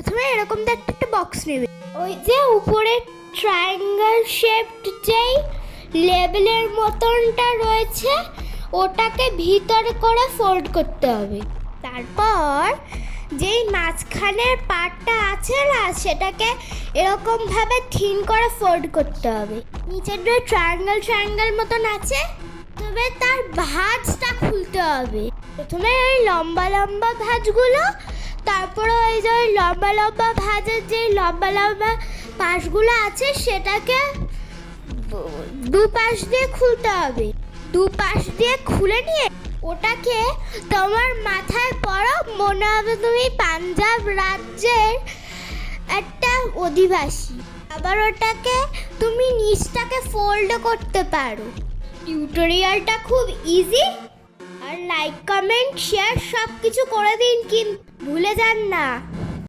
প্রথমে এরকম একটা বক্স নেবে, ওই যে উপরে ট্রায়াঙ্গেল শেপড যেই লেবেলের মতনটা রয়েছে ওটাকে ভিতরে করে ফোল্ড করতে হবে। তারপর যেই মাঝখানের পার্টটা আছে না সেটাকে এরকমভাবে থিন করে ফোল্ড করতে হবে। নিচের যে ট্রায়াঙ্গেল মতন আছে তবে তার ভাঁজটা খুলতে হবে। প্রথমে ওই লম্বা লম্বা ভাঁজগুলো, তারপরে ওই যে ওই লম্বা লম্বা ভাঁজের যে লম্বা লম্বা পাশগুলো আছে সেটাকে দুপাশ দিয়ে খুলতে হবে। দুপাশ দিয়ে খুলে নিয়ে ওটাকে তোমার মাথায় পরো, মনে হবে তুমি পাঞ্জাব রাজ্যের একটা অধিবাসী। আবার ওটাকে তুমি নিচটাকে ফোল্ড করতে পারো। টিউটোরিয়ালটা খুব ইজি। আর লাইক কমেন্ট শেয়ার সব কিছু করে দিন, কিন্তু ভুলে যান না।